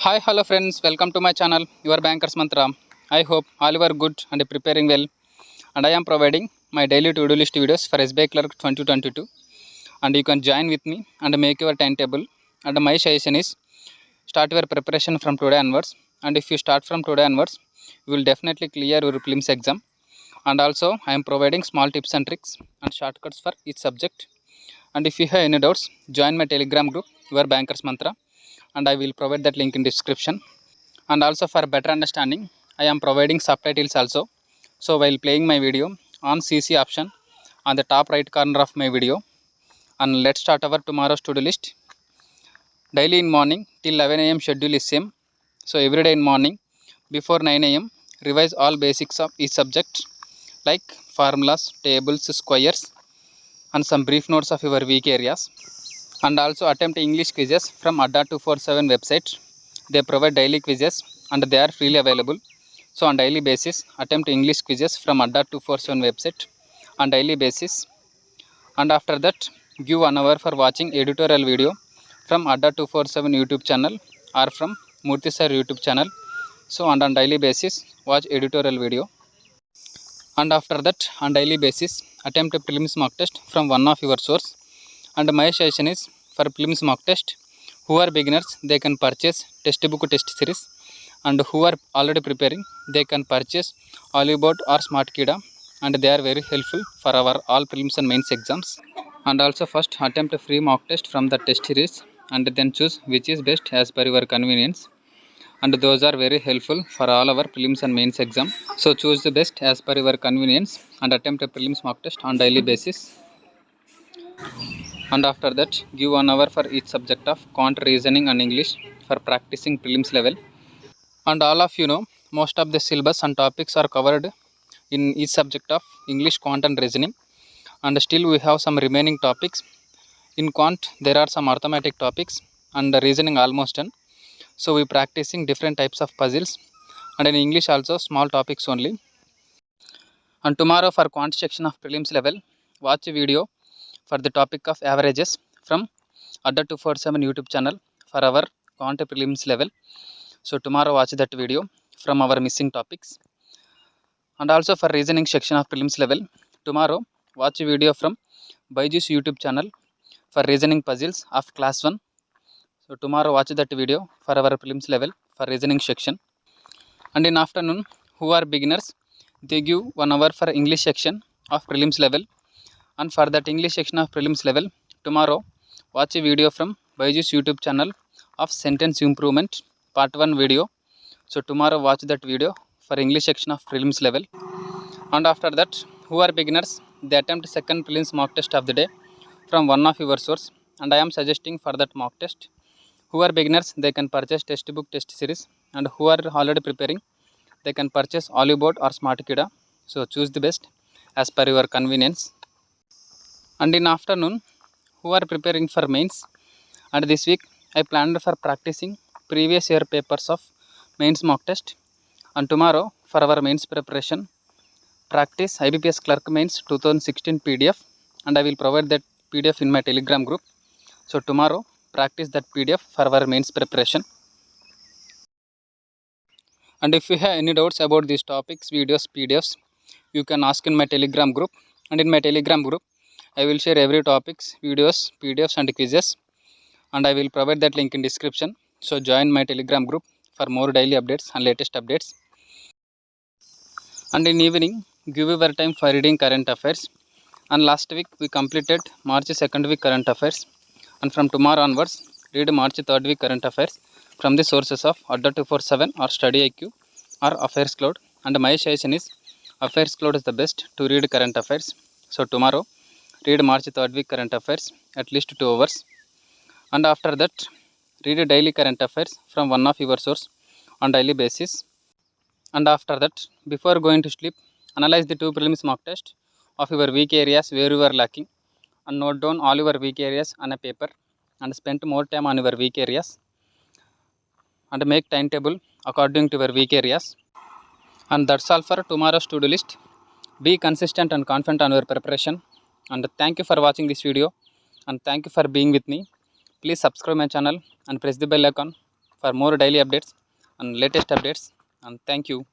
Hi, hello friends, welcome to my channel, your Bankers Mantra. I hope all you are good and preparing well. And I am providing my daily to-do list videos for SBI Clerk 2022. And you can join with me and make your timetable. And my suggestion is start your preparation from today onwards. And if you start from today onwards, you will definitely clear your prelims exam. And also, I am providing small tips and tricks and shortcuts for each subject. And if you have any doubts, join my Telegram group, your Bankers Mantra. And I will provide that link in description. And also for better understanding, I am providing subtitles also. So while playing my video, on CC option on the top right corner of my video. And let's start our tomorrow's to-do list. Daily in morning till 11 am schedule is same. So every day in morning before 9 am revise all basics of each subject like formulas, tables, squares and some brief notes of your weak areas. And also attempt English quizzes from Adda 247 website. They provide daily quizzes and they are freely available. So on daily basis, attempt English quizzes from Adda 247 website on daily basis. And after that, give 1 hour for watching editorial video from Adda 247 YouTube channel or from Murthy Sir YouTube channel. So on daily basis, watch editorial video. And after that, on daily basis, attempt a prelims mock test from one of your source. And my suggestion is for prelims mock test, who are beginners, they can purchase textbook test series, and who are already preparing, they can purchase Oliveboard or SmartKida, and they are very helpful for our all prelims and mains exams. And also first attempt a free mock test from the test series and then choose which is best as per your convenience. And those are very helpful for all our prelims and mains exam. So choose the best as per your convenience and attempt a prelims mock test on daily basis. And after that, give 1 hour for each subject of quant, reasoning and English for practicing prelims level. And all of you know, most of the syllabus and topics are covered in each subject of English, quant and reasoning. And still we have some remaining topics. In quant, there are some arithmetic topics and reasoning almost done. So we practicing different types of puzzles, and in English also small topics only. And tomorrow for quant section of prelims level, watch a video for the topic of averages from Adda 247 YouTube channel for our quant prelims level. So tomorrow watch that video from our missing topics. And also for reasoning section of prelims level, tomorrow watch a video from Byju's YouTube channel for reasoning puzzles of class 1. So tomorrow watch that video for our prelims level for reasoning section. And in afternoon, who are beginners, they give 1 hour for English section of prelims level. And for that English section of prelims level, tomorrow watch a video from Byju's YouTube channel of sentence improvement part 1 video. So tomorrow watch that video for English section of prelims level. And after that, who are beginners, they attempt second prelims mock test of the day from one of your source. And I am suggesting for that mock test, who are beginners, they can purchase textbook test series, and who are already preparing, they can purchase Oliveboard or SmartKida. So choose the best as per your convenience. And in afternoon, who are preparing for mains, and this week I planned for practicing previous year papers of mains mock test. And tomorrow for our mains preparation, practice IBPS Clerk Mains 2016 PDF, and I will provide that PDF in my Telegram group. So tomorrow practice that PDF for our mains preparation. And if you have any doubts about these topics, videos, PDFs, you can ask in my Telegram group. And in my Telegram group, I will share every topics, videos, PDFs and quizzes. And I will provide that link in description. So join my Telegram group for more daily updates and latest updates. And in evening, give your time for reading current affairs. And last week we completed March 2nd week current affairs. And from tomorrow onwards, read March 3rd week current affairs from the sources of Adda 247 or Study IQ or Affairs Cloud. And my suggestion is Affairs Cloud is the best to read current affairs. So tomorrow, read March 3rd week current affairs at least 2 hours. And after that, read daily current affairs from one of your source on daily basis. And after that, before going to sleep, analyze the 2 prelims mock test of your weak areas where you are lacking, and note down all your weak areas on a paper and spend more time on your weak areas and make timetable according to your weak areas. And that's all for tomorrow's to-do list. Be consistent and confident on your preparation. And thank you for watching this video, and thank you for being with me. Please subscribe my channel and press the bell icon for more daily updates and latest updates. And thank you.